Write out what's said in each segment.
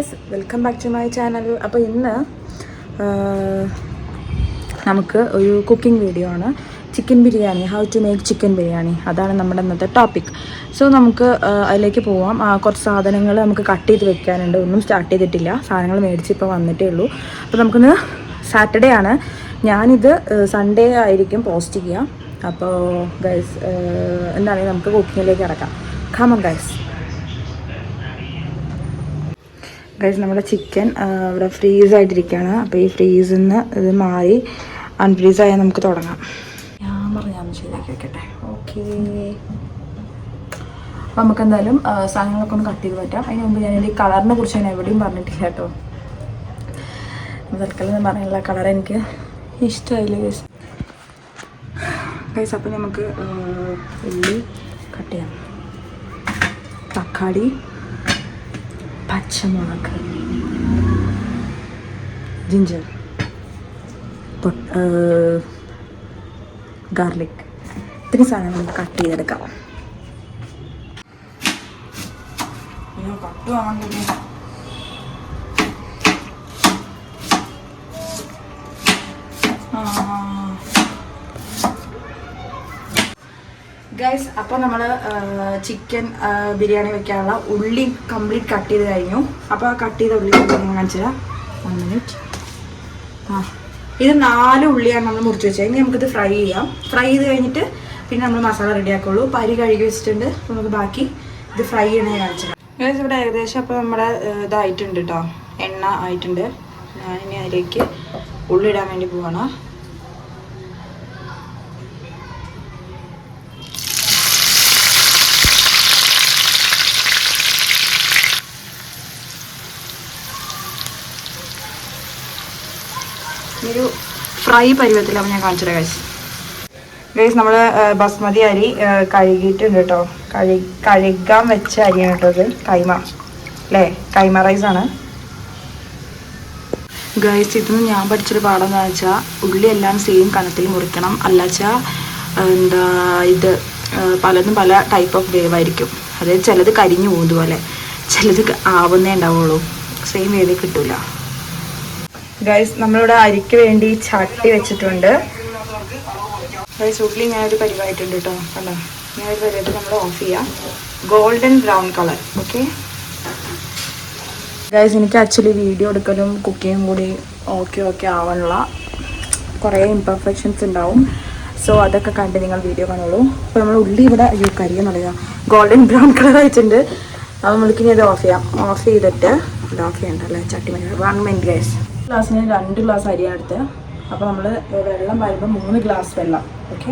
Guys, welcome back to my channel. അപ്പോൾ ഇന്ന് നമുക്ക് ഒരു കുക്കിംഗ് വീഡിയോ ആണ്. Chicken biryani, how to make chicken biryani, അതാണ് നമ്മുടെ ഇന്നത്തെ ടോപ്പിക്. സോ നമുക്ക് അതിലേക്ക് പോവാം. കുറച്ച് സാധനങ്ങൾ നമുക്ക് കട്ട് ചെയ്ത് വെക്കാനുണ്ട്. ഒന്നും സ്റ്റാർട്ട് ചെയ്തിട്ടില്ല, സാധനങ്ങൾ മേടിച്ച് ഇപ്പോൾ വന്നിട്ടേ ഉള്ളൂ. അപ്പോൾ നമുക്കിന്ന് സാറ്റർഡേ ആണ്. ഞാനിത് സൺഡേ ആയിരിക്കും പോസ്റ്റ് ചെയ്യുക. അപ്പോൾ ഗൈസ്, എന്താണെങ്കിൽ നമുക്ക് കുക്കിങ്ങിലേക്ക് ഇറക്കാം. Come on guys. നമ്മുടെ ചിക്കൻ ഇവിടെ ഫ്രീസ് ആയിട്ടിരിക്കുകയാണ്. അപ്പോൾ ഈ ഫ്രീസിൽ നിന്ന് ഇത് മാറി അൺഫ്രീസ് ആയാൽ നമുക്ക് തുടങ്ങാം. ഞാൻ ശരിയാക്കി വെക്കട്ടെ. ഓക്കെ, അപ്പോൾ നമുക്ക് എന്തായാലും സാധനങ്ങളൊക്കെ ഒന്ന് കട്ട് ചെയ്ത് പറ്റാം. അതിന് മുമ്പ് ഞാൻ ഈ കളറിനെ കുറിച്ച് ഞാൻ എവിടെയും പറഞ്ഞിട്ടില്ല കേട്ടോ. തൽക്കാലം ഞാൻ പറഞ്ഞില്ല, കളർ എനിക്ക് ഇഷ്ടമായില്ല ഗൈസ്. ഗൈസ്, അപ്പോൾ നമുക്ക് ഉള്ളി കട്ട് ചെയ്യാം. തക്കാളി, പച്ചമുളക്, ജിഞ്ചർ, ഗാർലിക്, ഇത്രയും സാധനങ്ങൾ നമുക്ക് കട്ട് ചെയ്തെടുക്കാം. ഗൈസ്, അപ്പോൾ നമ്മൾ ചിക്കൻ ബിരിയാണി വെക്കാനുള്ള ഉള്ളി കംപ്ലീറ്റ് കട്ട് ചെയ്ത് കഴിഞ്ഞു. അപ്പോൾ ആ കട്ട് ചെയ്ത ഉള്ളി ഞാൻ കാണിച്ചു തരാം. 1 മിനിറ്റ്. ഇത് 4 ഉള്ളിയാണ് നമ്മൾ മുറിച്ച് വെച്ചത്. ഇനി നമുക്കിത് ഫ്രൈ ചെയ്യാം. ഫ്രൈ ചെയ്ത് കഴിഞ്ഞിട്ട് പിന്നെ നമ്മൾ മസാല റെഡി ആക്കുള്ളൂ. അരി കഴുകി വെച്ചിട്ടുണ്ട്. അപ്പോൾ നമുക്ക് ബാക്കി ഇത് ഫ്രൈ ചെയ്യണേ കാണിച്ചു തരാം. ഗൈസ്, ഇവിടെ ഏകദേശം അപ്പോൾ നമ്മുടെ ഇതായിട്ടുണ്ട് കേട്ടോ, എണ്ണ ആയിട്ടുണ്ട്. ഞാനിനി അതിലേക്ക് ഉള്ളി ഇടാൻ വേണ്ടി പോവാണ്. ഒരു ഫ്രൈ പരുവത്തിലാണ് ഞാൻ കാണിച്ചത് ഗൈസ്. ഗൈസ്, നമ്മൾ ബസ്മതി അരി കഴുകിയിട്ടുണ്ട് കേട്ടോ. കഴുകാൻ വെച്ച അരിയാണ് കേട്ടോ ഇത്. കൈമ അല്ലേ, കൈമ റൈസാണ് ഗൈസ്. ഇതൊന്നും ഞാൻ പഠിച്ചൊരു പാഠം എന്താ വെച്ചാൽ, ഉള്ളി എല്ലാം സെയിം കനത്തിൽ മുറിക്കണം. അല്ലാച്ചാൽ എന്താ ഇത് പലതും പല ടൈപ്പ് ഓഫ് വേവായിരിക്കും. അതായത് ചിലത് കരിഞ്ഞു പോകുന്നത് പോലെ, ചിലത് ആവുന്നേ ഉണ്ടാവുള്ളൂ, സെയിം വേവിൽ കിട്ടില്ല. ഗൈസ്, നമ്മളിവിടെ അരിക്ക് വേണ്ടി ചട്ടി വെച്ചിട്ടുണ്ട്. ഗൈസ്, ഉള്ളി ഞാനൊരു പരിവായിട്ടുണ്ട് കേട്ടോ. കണ്ടോ, ഞാനൊരു പരിവായിട്ട് നമ്മൾ ഓഫ് ചെയ്യാം. Golden brown colour. Okay guys, എനിക്ക് ആക്ച്വലി വീഡിയോ എടുക്കലും കുക്കിങ്ങും കൂടി ഓക്കെ ആവാനുള്ള കുറേ ഇംപെർഫെക്ഷൻസ് ഉണ്ടാവും. സോ അതൊക്കെ കണ്ട് നിങ്ങൾ വീഡിയോ കാണുള്ളൂ. അപ്പോൾ നമ്മൾ ഉള്ളി ഇവിടെ കരിയെന്നുള്ളത് ഗോൾഡൻ ബ്രൗൺ കളർ വെച്ചിട്ടുണ്ട്. അപ്പോൾ നമ്മൾക്കിനി ഇത് ഓഫ് ചെയ്യാം. ഓഫ് ചെയ്തിട്ട് ഇത് ഓഫ് ചെയ്യണ്ടല്ലേ, ചട്ടി മതി. 1 മിനിറ്റ് ഗൈസ്. ഗ്ലാസ്സിന് 2 ഗ്ലാസ് അരിയാണ് എടുത്ത്. അപ്പോൾ നമ്മൾ വെള്ളം വരുമ്പോൾ 3 ഗ്ലാസ് വെള്ളം. ഓക്കെ,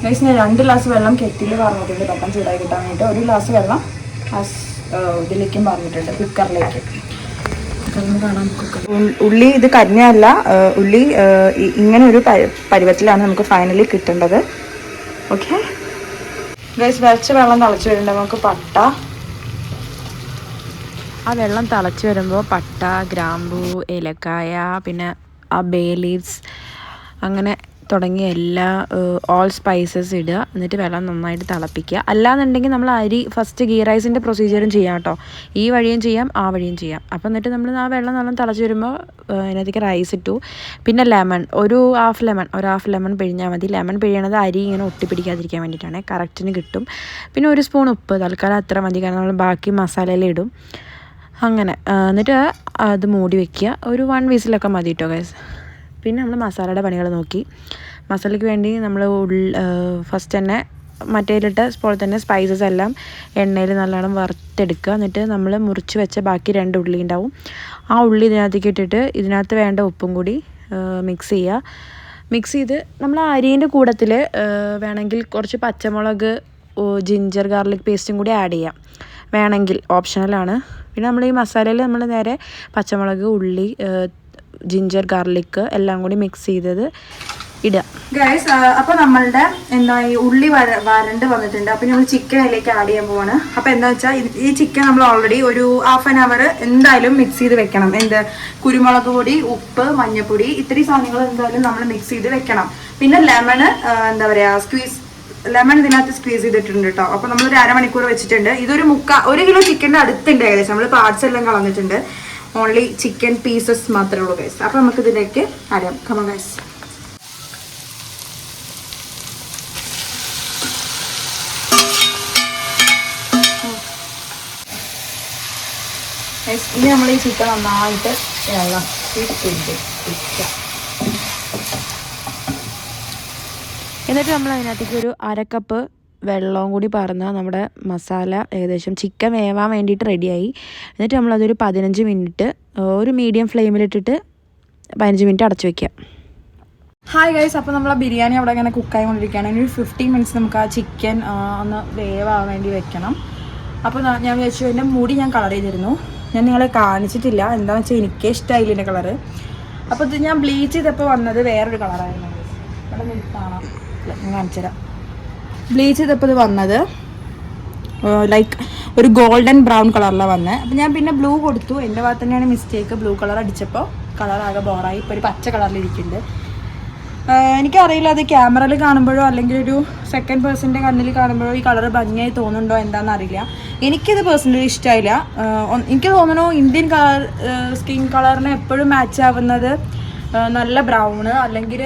ഗൈസ്, ഞാൻ 2 ഗ്ലാസ് വെള്ളം കെറ്റിൽ പറഞ്ഞിട്ടുണ്ട് പെട്ടെന്ന് ചൂടായി കിട്ടാൻ വേണ്ടിയിട്ട്. 1 ഗ്ലാസ് വെള്ളം ഇതിലേക്കും പറഞ്ഞിട്ടുണ്ട്, കുക്കറിലേക്ക്. ഉള്ളി ഇത് കരിഞ്ഞല്ല, ഉള്ളി ഇങ്ങനെ ഒരു പരുവത്തിലാണ് നമുക്ക് ഫൈനലി കിട്ടേണ്ടത്. ഓക്കെ ഗൈസ്, വെച്ച വെള്ളം തിളച്ച് വരുമ്പോൾ നമുക്ക് പട്ട, ആ വെള്ളം തിളച്ച് വരുമ്പോൾ പട്ട, ഗ്രാമ്പൂ, ഏലക്കായ, പിന്നെ ആ ബേ ലീവ്സ്, അങ്ങനെ തുടങ്ങിയ എല്ലാ ഓൾ സ്പൈസസ് ഇടുക. എന്നിട്ട് വെള്ളം നന്നായിട്ട് തിളപ്പിക്കുക. അല്ലാന്നുണ്ടെങ്കിൽ നമ്മൾ അരി ഫസ്റ്റ് ഗീ റൈസിൻ്റെ പ്രൊസീജിയറും ചെയ്യാം കേട്ടോ. ഈ വഴിയും ചെയ്യാം, ആ വഴിയും ചെയ്യാം. അപ്പോൾ എന്നിട്ട് നമ്മൾ ആ വെള്ളം നല്ല തിളച്ച് വരുമ്പോൾ അതിനകത്തേക്ക് റൈസ് ഇട്ടു. പിന്നെ ലെമൺ, ഒരു ഹാഫ് ലെമൺ പിഴിഞ്ഞാൽ മതി. ലെമൺ പിഴിയണത് അരി ഇങ്ങനെ ഒട്ടിപ്പിടിക്കാതിരിക്കാൻ വേണ്ടിയിട്ടാണ്, കറക്റ്റിന് കിട്ടും. പിന്നെ 1 സ്പൂൺ ഉപ്പ്, തൽക്കാലം അത്ര മതി, കാരണം നമ്മൾ ബാക്കി മസാലയെല്ലാം ഇടും. അങ്ങനെ എന്നിട്ട് അത് മൂടി വയ്ക്കുക. ഒരു 1 വിസിലൊക്കെ മതി കേട്ടോ ഗൈസ്. പിന്നെ നമ്മൾ മസാലയുടെ പണികൾ നോക്കി. മസാലയ്ക്ക് വേണ്ടി നമ്മൾ ഫസ്റ്റ് തന്നെ മറ്റേലിട്ട് പോലെ തന്നെ സ്പൈസസ് എല്ലാം എണ്ണയിൽ നല്ലോണം വറുത്തെടുക്കുക. എന്നിട്ട് നമ്മൾ മുറിച്ച് വെച്ച ബാക്കി 2 ഉള്ളി ഉണ്ടാവും. ആ ഉള്ളി ഇതിനകത്തേക്ക് ഇട്ടിട്ട് ഇതിനകത്ത് വേണ്ട ഉപ്പും കൂടി മിക്സ് ചെയ്യുക. മിക്സ് ചെയ്ത് നമ്മൾ അരിൻ്റെ കൂട്ടത്തിൽ വേണമെങ്കിൽ കുറച്ച് പച്ചമുളക്, ജിഞ്ചർ ഗാർലിക് പേസ്റ്റും കൂടി ആഡ് ചെയ്യാം, വേണമെങ്കിൽ, ഓപ്ഷണലാണ്. പിന്നെ നമ്മൾ ഈ മസാലയിൽ നമ്മൾ നേരെ പച്ചമുളക്, ഉള്ളി, ജിഞ്ചർ ഗാർലിക്ക് എല്ലാം കൂടി മിക്സ് ചെയ്തത് ഇടുക. ഗൈസ് അപ്പോൾ നമ്മളുടെ എന്താ ഈ ഉള്ളി വരണ്ട് വന്നിട്ടുണ്ട്. അപ്പോൾ നമ്മൾ ചിക്കൻ അതിലേക്ക് ആഡ് ചെയ്യാൻ പോവാണ്. അപ്പോൾ എന്താ വെച്ചാൽ ഈ ചിക്കൻ നമ്മൾ ഓൾറെഡി ഒരു 1/2 hour എന്തായാലും മിക്സ് ചെയ്ത് വെക്കണം. കുരുമുളക് പൊടി, ഉപ്പ്, മഞ്ഞൾപ്പൊടി, ഇത്രയും സാധനങ്ങൾ എന്തായാലും നമ്മൾ മിക്സ് ചെയ്ത് വെക്കണം. പിന്നെ ലെമൺ എന്താ പറയുക ലെമൺ ഇതിനകത്ത് സ്ക്വീസ് ചെയ്തിട്ടുണ്ട് കേട്ടോ. അപ്പോൾ നമ്മളൊരു 1/2 മണിക്കൂർ വെച്ചിട്ടുണ്ട്. ഇതൊരു 1 കിലോ ചിക്കൻ്റെ അടുത്തുണ്ട് ഏകദേശം. നമ്മൾ പാർട്സ് എല്ലാം കളഞ്ഞിട്ടുണ്ട്. ഓൺലി ചിക്കൻ പീസസ് മാത്രമേ ഉള്ളൂ ഗൈസ്. അപ്പോൾ നമുക്ക് ഇതിലേക്ക് ആഡ് ചെയ്യാം. Come on guys. ഇനി നമ്മൾ ഈ ചിക്കൻ നന്നായിട്ട് എന്നിട്ട് നമ്മൾ അതിനകത്തേക്ക് ഒരു 1/2 കപ്പ് വെള്ളവും കൂടി പറഞ്ഞാൽ നമ്മുടെ മസാല ഏകദേശം ചിക്കൻ വേവാൻ വേണ്ടിയിട്ട് റെഡിയായി. എന്നിട്ട് നമ്മളതൊരു 15 മിനിറ്റ് ഒരു മീഡിയം ഫ്ലെയിമിലിട്ടിട്ട് 15 മിനിറ്റ് അടച്ചു വയ്ക്കുക. ഹായ് ഗൈസ്, അപ്പോൾ നമ്മളെ ബിരിയാണി അവിടെ ഇങ്ങനെ കുക്കായി കൊണ്ടിരിക്കുകയാണ്. ഇനി ഒരു 15 മിനിറ്റ്സ് നമുക്ക് ആ ചിക്കൻ ഒന്ന് വേവാൻ വേണ്ടി വെക്കണം. അപ്പോൾ ഞാൻ വിചാരിച്ചു എൻ്റെ മുടി ഞാൻ കളർ ചെയ്തിരുന്നു. ഞാൻ നിങ്ങളെ കാണിച്ചിട്ടില്ല, എന്താണെന്ന് വെച്ചാൽ എനിക്ക് ഇഷ്ടമായില്ല എൻ്റെ കളറ്. അപ്പോൾ ഇത് ഞാൻ ബ്ലീച്ച് ചെയ്തപ്പോൾ വന്നത് വേറൊരു കളറായിരുന്നു. ഇവിടെ കാണാം, ഞാൻ കാണിച്ചു തരാം. ബ്ലീച്ച് ചെയ്തപ്പോൾ ഇത് വന്നത് ലൈക്ക് ഒരു ഗോൾഡൻ ബ്രൗൺ കളറിലാണ് വന്നത്. അപ്പോൾ ഞാൻ പിന്നെ ബ്ലൂ കൊടുത്തു. എൻ്റെ ഭാഗത്ത് തന്നെയാണ് മിസ്റ്റേക്ക്. ബ്ലൂ കളർ അടിച്ചപ്പോൾ കളറാകെ ബോറായി. ഇപ്പോൾ ഒരു പച്ച കളറിലിരിക്കുന്നുണ്ട്. എനിക്കറിയില്ല അത് ക്യാമറയിൽ കാണുമ്പോഴോ അല്ലെങ്കിൽ ഒരു സെക്കൻഡ് പേഴ്സൻ്റെ കണ്ണിൽ കാണുമ്പോഴോ ഈ കളർ ഭംഗിയായി തോന്നുന്നുണ്ടോ എന്താണെന്ന് അറിയില്ല. എനിക്കിത് പേഴ്സണലി ഇഷ്ടമായില്ല. എനിക്ക് തോന്നുന്നു ഇന്ത്യൻ സ്കിൻ കളറിന് എപ്പോഴും മാച്ച് ആവുന്നത് നല്ല ബ്രൗണ് അല്ലെങ്കിൽ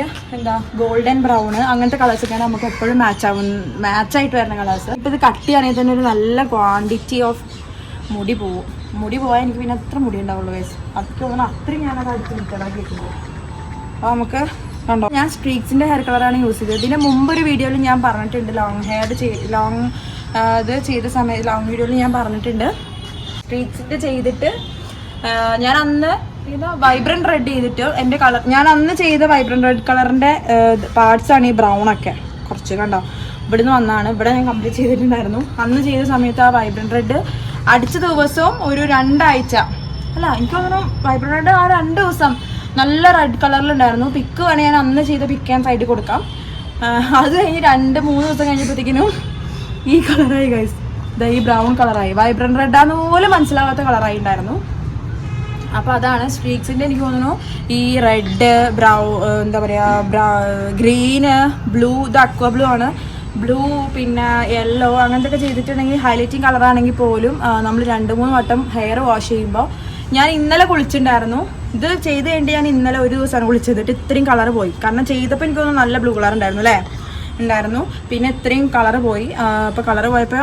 ഗോൾഡൻ ബ്രൗണ് അങ്ങനത്തെ കളേഴ്സൊക്കെയാണ് നമുക്ക് എപ്പോഴും മാച്ചായിട്ട് വരുന്ന കളേഴ്സ്. ഇപ്പോൾ ഇത് കട്ട് ചെയ്യുകയാണെങ്കിൽ തന്നെ ഒരു നല്ല ക്വാണ്ടിറ്റി ഓഫ് മുടി പോവും. മുടി പോയാൽ എനിക്ക് പിന്നെ അത്ര മുടി ഉണ്ടാവുള്ളൂ വയസ്സ്. അതൊക്കെ തോന്നുന്നു അത്രയും ഞാനത് അടുത്ത് നിൽക്കടാക്കിയിട്ടുണ്ട്. അപ്പോൾ നമുക്ക് കണ്ടോ, ഞാൻ സ്ട്രീക്സിൻ്റെ ഹെയർ കളറാണ് യൂസ് ചെയ്തത്. ഇതിന് മുമ്പൊരു വീഡിയോയിൽ ഞാൻ പറഞ്ഞിട്ടുണ്ട് ലോങ് വീഡിയോയിൽ ഞാൻ പറഞ്ഞിട്ടുണ്ട് സ്ട്രീക്സിൻ്റെ ചെയ്തിട്ട് ഞാൻ അന്ന് വൈബ്രൻറ്റ് റെഡ് ചെയ്തിട്ട് എൻ്റെ കളർ ഞാൻ അന്ന് ചെയ്ത വൈബ്രൻറ്റ് റെഡ് കളറിൻ്റെ പാർട്സാണ് ഈ ബ്രൗണൊക്കെ കുറച്ച് കണ്ടോ ഇവിടുന്ന് വന്നാണ്. ഇവിടെ ഞാൻ കംപ്ലീറ്റ് ചെയ്തിട്ടുണ്ടായിരുന്നു. അന്ന് ചെയ്ത സമയത്ത് ആ വൈബ്രൻറ്റ് റെഡ് അടിച്ച ദിവസവും ഒരു 2 ആഴ്ച അല്ല എനിക്ക് തോന്നുന്നു വൈബ്രൻറ്റ് റെഡ് ആ 2 ദിവസം നല്ല റെഡ് കളറിലുണ്ടായിരുന്നു. പിക്ക് വേണേൽ ഞാൻ അന്ന് ചെയ്ത പിക്ക് ഞാൻ സൈഡിൽ കൊടുക്കാം. അത് കഴിഞ്ഞ് 2-3 ദിവസം കഴിഞ്ഞപ്പോഴത്തേക്കിനും ഈ കളറായി ഗൈസ്. ഈ ബ്രൗൺ കളറായി. വൈബ്രൻറ്റ് റെഡാന്ന് പോലും മനസ്സിലാവാത്ത കളറായി ഉണ്ടായിരുന്നു. അപ്പോൾ അതാണ് സ്ട്രീക്സിൻ്റെ എനിക്ക് തോന്നുന്നു ഈ റെഡ് എന്താ പറയുക ഗ്രീന് ബ്ലൂ, ഇത് അക്വ ബ്ലൂ ആണ്. ബ്ലൂ പിന്നെ യെല്ലോ അങ്ങനത്തെ ഒക്കെ ചെയ്തിട്ടുണ്ടെങ്കിൽ ഹൈലൈറ്റിങ് കളറാണെങ്കിൽ പോലും നമ്മൾ 2-3 വട്ടം ഹെയർ വാഷ് ചെയ്യുമ്പോൾ ഞാൻ ഇന്നലെ കുളിച്ചിട്ടുണ്ടായിരുന്നു. ഇത് ചെയ്ത് കഴിഞ്ഞിട്ട് ഞാൻ ഇന്നലെ ഒരു ദിവസമാണ് കുളിച്ചതിട്ട് ഇത്രയും കളർ പോയി. കാരണം ചെയ്തപ്പോൾ എനിക്ക് തോന്നുന്നു നല്ല ബ്ലൂ കളർ ഉണ്ടായിരുന്നു. പിന്നെ ഇത്രയും കളർ പോയി. അപ്പോൾ കളർ പോയപ്പോൾ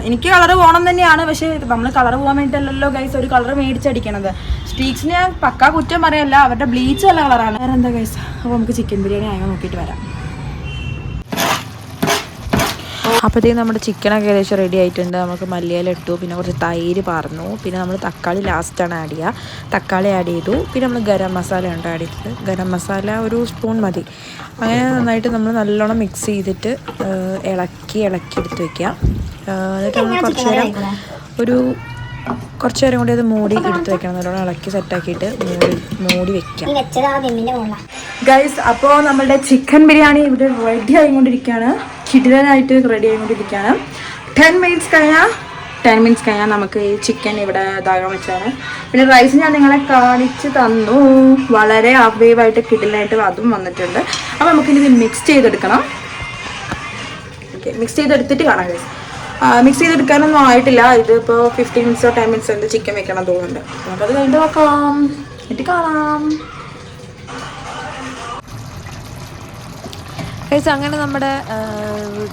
എനിക്ക് കളർ പോകണം തന്നെയാണ്. പക്ഷേ നമ്മൾ കളർ പോകാൻ വേണ്ടിയിട്ടല്ലല്ലോ ഗൈസ് ഒരു കളർ മേടിച്ചടിക്കണത്. സ്ട്രീക്സിന് ഞാൻ പക്കാ കുറ്റം പറയല്ല, അവരുടെ ബ്ലീച്ച് നല്ല കളറാണ്. വേറെ എന്താ ഗൈസ്, അപ്പോൾ നമുക്ക് ചിക്കൻ ബിരിയാണി ആയോ നോക്കിയിട്ട് വരാം. അപ്പോഴത്തേക്കും നമ്മുടെ ചിക്കനൊക്കെ ഏകദേശം റെഡി ആയിട്ടുണ്ട്. നമുക്ക് മല്ലിയില ഇട്ടു, പിന്നെ കുറച്ച് തൈര് പാർന്നു, പിന്നെ നമ്മൾ തക്കാളി ലാസ്റ്റാണ് ആഡ് ചെയ്യുക. തക്കാളി ആഡ് ചെയ്തു. പിന്നെ നമ്മൾ ഗരം മസാല ഉണ്ട് ആഡ് ചെയ്തത്. ഗരം മസാല ഒരു സ്പൂൺ മതി. അങ്ങനെ നന്നായിട്ട് നമ്മൾ നല്ലോണം മിക്സ് ചെയ്തിട്ട് ഇളക്കി എടുത്ത് വയ്ക്കുക. എന്നിട്ട് നമ്മൾ കുറച്ച് നേരം കൂടി അത് മൂടി എടുത്ത് വെക്കണം. നല്ലോണം ഇളക്കി സെറ്റാക്കിയിട്ട് മൂടി വെക്കാം ഗൈസ്. അപ്പോൾ നമ്മളുടെ ചിക്കൻ ബിരിയാണി ഇവിടെ റെഡി ആയിക്കൊണ്ടിരിക്കുകയാണ്. കിടിലനായിട്ട് റെഡി ആയിക്കൊണ്ടിരിക്കുകയാണ്. 10 മിനിറ്റ്സ് കഴിഞ്ഞാൽ നമുക്ക് ഈ ചിക്കൻ ഇവിടെ ഇതാകാൻ വെച്ചാണ്. പിന്നെ റൈസ് ഞാൻ നിങ്ങളെ കാണിച്ച് തന്നു. വളരെ ഹാഫ് വേവായിട്ട് കിടിലനായിട്ട് അതും വന്നിട്ടുണ്ട്. അപ്പോൾ നമുക്കിനി ഇത് മിക്സ് ചെയ്തെടുക്കണം. ഓക്കെ, മിക്സ് ചെയ്തെടുത്തിട്ട് കാണാം ഗൈസ്. മിക്സ് ചെയ്തെടുക്കാനൊന്നും ആയിട്ടില്ല. ഇതിപ്പോൾ 15 മിനിറ്റ്സോ 10 മിനിറ്റ്സോ എന്ത് ചിക്കൻ വെക്കണം തോന്നുന്നുണ്ട്. നമുക്കത് കഴിഞ്ഞിട്ട് നോക്കാം, എന്നിട്ട് കാണാം. ഗൈസ് അങ്ങനെ നമ്മുടെ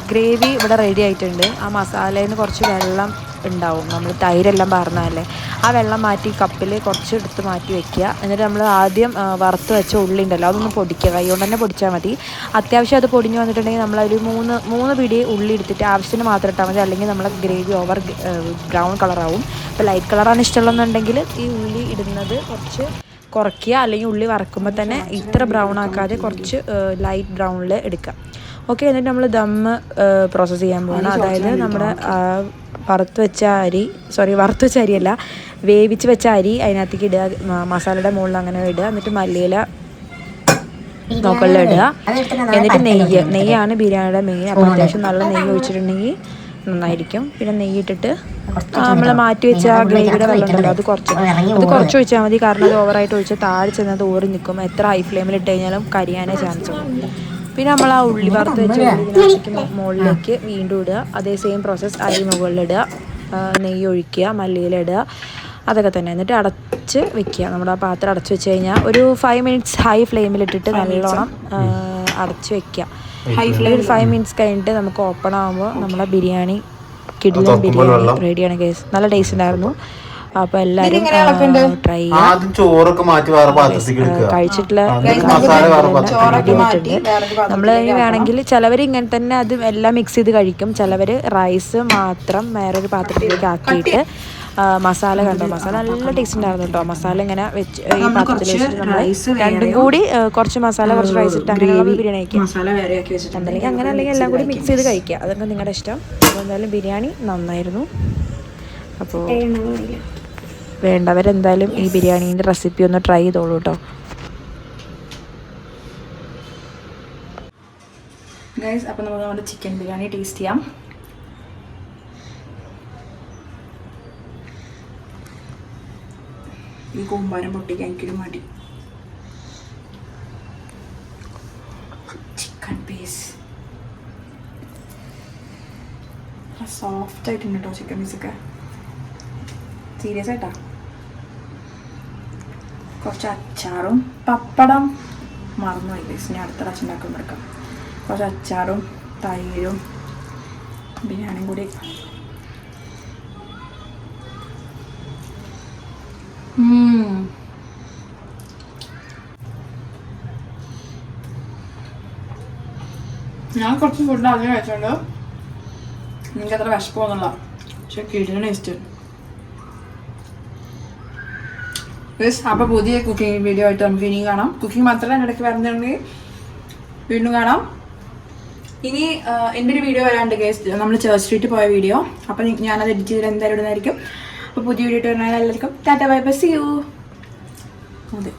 ഗ്രേവി ഇവിടെ റെഡി ആയിട്ടുണ്ട്. ആ മസാലയിൽ നിന്ന് കുറച്ച് വെള്ളം ഉണ്ടാവും. നമ്മൾ തൈരെല്ലാം പറഞ്ഞതല്ലേ, ആ വെള്ളം മാറ്റി കപ്പിൽ കുറച്ച് എടുത്ത് മാറ്റി വെക്കുക. എന്നിട്ട് നമ്മൾ ആദ്യം വറുത്ത് വെച്ച ഉള്ളി ഉണ്ടല്ലോ അതൊന്ന് പൊടിക്കുക. കൈ കൊണ്ട് തന്നെ പൊടിച്ചാൽ മതി. അത്യാവശ്യം അത് പൊടിഞ്ഞ് വന്നിട്ടുണ്ടെങ്കിൽ നമ്മളൊരു 3 പിടി ഉള്ളി എടുത്തിട്ട് ആവശ്യത്തിന് മാത്രം ഇട്ടാൽ മതി. അല്ലെങ്കിൽ നമ്മളെ ഗ്രേവി ഓവർ ബ്രൗൺ കളറാവും. ഇപ്പോൾ ലൈറ്റ് കളറാണ് ഇഷ്ടമുള്ളതെന്നുണ്ടെങ്കിൽ ഈ ഉള്ളി ഇടുന്നത് കുറച്ച് കുറയ്ക്കുക. അല്ലെങ്കിൽ ഉള്ളി വറക്കുമ്പോൾ തന്നെ ഇത്ര ബ്രൗൺ ആക്കാതെ കുറച്ച് ലൈറ്റ് ബ്രൗണിൽ എടുക്കുക. ഓക്കെ, എന്നിട്ട് നമ്മൾ ദമ്മ് പ്രോസസ്സ് ചെയ്യാൻ പോകണം. അതായത് നമ്മുടെ വറുത്ത് വെച്ച അരിയല്ല, വേവിച്ച് വെച്ച അരി അതിനകത്തേക്ക് ഇടുക. മസാലയുടെ മുകളിൽ അങ്ങനെ ഇടുക. എന്നിട്ട് മല്ലിയില മുകളിലിടുക. എന്നിട്ട് നെയ്യാണ് ബിരിയാണിയുടെ മെയിൻ. അപ്പോൾ അത്യാവശ്യം നല്ല നെയ്യ് ഒഴിച്ചിട്ടുണ്ടെങ്കിൽ നന്നായിരിക്കും. പിന്നെ നെയ്യിട്ടിട്ട് നമ്മൾ മാറ്റി വെച്ച ഗ്രേവിയുടെ വെള്ളം ഉണ്ടല്ലോ അത് കുറച്ച് ഒഴിച്ചാൽ മതി. കാരണം അത് ഓവറായിട്ട് ഒഴിച്ചാൽ താഴെ ചെന്നത് ഊറി നിൽക്കും. എത്ര ഹൈ ഫ്ലെയിമിൽ ഇട്ട് കഴിഞ്ഞാലും കരിയാനേ ചാൻസ് ഉണ്ട്. പിന്നെ നമ്മൾ ആ ഉള്ളി വറുത്ത് വെച്ച ഇതിനകത്തേക്ക് മുകളിലേക്ക് വീണ്ടും ഇടുക. അതേ സെയിം പ്രോസസ്സ് അരി മുകളിലിടുക, നെയ്യ് ഒഴിക്കുക, മല്ലിയിലിടുക, അതൊക്കെ തന്നെ. എന്നിട്ട് അടച്ച് വെക്കുക. നമ്മുടെ ആ പാത്രം അടച്ച് വെച്ച് കഴിഞ്ഞാൽ ഒരു 5 മിനിറ്റ്സ് ഹൈ ഫ്ലെയിമിലിട്ടിട്ട് നല്ലോണം അടച്ച് വെക്കുക. ഒരു 5 മിനിറ്റ്സ് കഴിഞ്ഞിട്ട് നമുക്ക് ഓപ്പൺ ആകുമ്പോൾ നമ്മളെ ബിരിയാണി കിടിലൻ ബിരിയാണി റെഡിയാണ് ഗൈസ്. നല്ല ടേസ്റ്റ് ഉണ്ടായിരുന്നു. അപ്പോൾ എല്ലാവരും ട്രൈ ചെയ്യാം. ചോറൊക്കെ മാറ്റി വേറെ പാത്രത്തിൽ കഴിച്ചിട്ടുള്ള നമ്മൾ വേണമെങ്കിൽ ചിലവർ ഇങ്ങനെ തന്നെ അത് എല്ലാം മിക്സ് ചെയ്ത് കഴിക്കും. ചിലവർ റൈസ് മാത്രം വേറൊരു പാത്രത്തിലേക്ക് ആക്കിയിട്ട് മസാല കണ്ടോ, മസാല നല്ല ടേസ്റ്റ് ഉണ്ടായിരുന്നു കേട്ടോ. മസാല ഇങ്ങനെ വെച്ച് ഈ പാത്രത്തിൽ വെച്ചിട്ട് നമ്മൾ രണ്ടും കൂടി കുറച്ച് മസാല കുറച്ച് റൈസ് ഇട്ട് അങ്ങനെയുള്ള ബിരിയാണി കഴിക്കാം. അല്ലെങ്കിൽ അങ്ങനെ അല്ലെങ്കിൽ എല്ലാം കൂടി മിക്സ് ചെയ്ത് കഴിക്കുക. അതൊക്കെ നിങ്ങളുടെ ഇഷ്ടം. അപ്പോൾ എന്തായാലും ബിരിയാണി നന്നായിരുന്നു. അപ്പോൾ വേണ്ടവരെന്തായാലും ഈ ബിരിയാണീൻ്റെ റെസിപ്പി ഒന്ന് ട്രൈ ചെയ്തോളൂ കേട്ടോ. ഗൈസ്, അപ്പോൾ നമുക്ക് നമ്മുടെ ചിക്കൻ ബിരിയാണി ടേസ്റ്റ് ചെയ്യാം. ഈ കൂമ്പാരം പൊട്ടിക്കാൻ എനിക്കൊരു മടി. ചിക്കൻ പീസ് സോഫ്റ്റ് ആയിട്ടുണ്ട് കേട്ടോ ചിക്കൻ പീസൊക്കെ. സീരിയസ് ആയിട്ടാ. കുറച്ച് അച്ചാറും പപ്പടം മറന്നുപോയി ഗൈസ്, ഞാൻ അടുത്ത പ്രാവശ്യം ഉണ്ടാക്കുമ്പോൾ എടുക്കാം. കുറച്ച് അച്ചാറും തൈരും ബിരിയാണിയും കൂടി. ഞാൻ കുറച്ച് ഫുഡ് ആദ്യം കഴിച്ചോണ്ട് നിങ്ങൾക്ക് അത്ര വിശപ്പൊന്നുമില്ല. പക്ഷെ കിടിലൻ ടേസ്റ്റ്. അപ്പോൾ പുതിയ കുക്കിംഗ് വീഡിയോ ആയിട്ട് നമുക്ക് ഇനിയും കാണാം. കുക്കിംഗ് മാത്രമല്ല ഇടയ്ക്ക് വരുന്നുണ്ടെങ്കിൽ വീണ്ടും കാണാം. ഇനി എൻ്റെ ഒരു വീഡിയോ വരാണ്ട് ഗൈസ്, നമ്മൾ ചേർച്ച് സ്ട്രീറ്റ് പോയ വീഡിയോ. അപ്പം ഞാനത് എഡിറ്റ് ചെയ്തിട്ട് എന്തായാലും ഇടുന്നതായിരിക്കും. അപ്പോൾ പുതിയ വീഡിയോ ഇട്ട് വരുന്നതിൽ എല്ലാവർക്കും tata bye bye, see you. അതെ.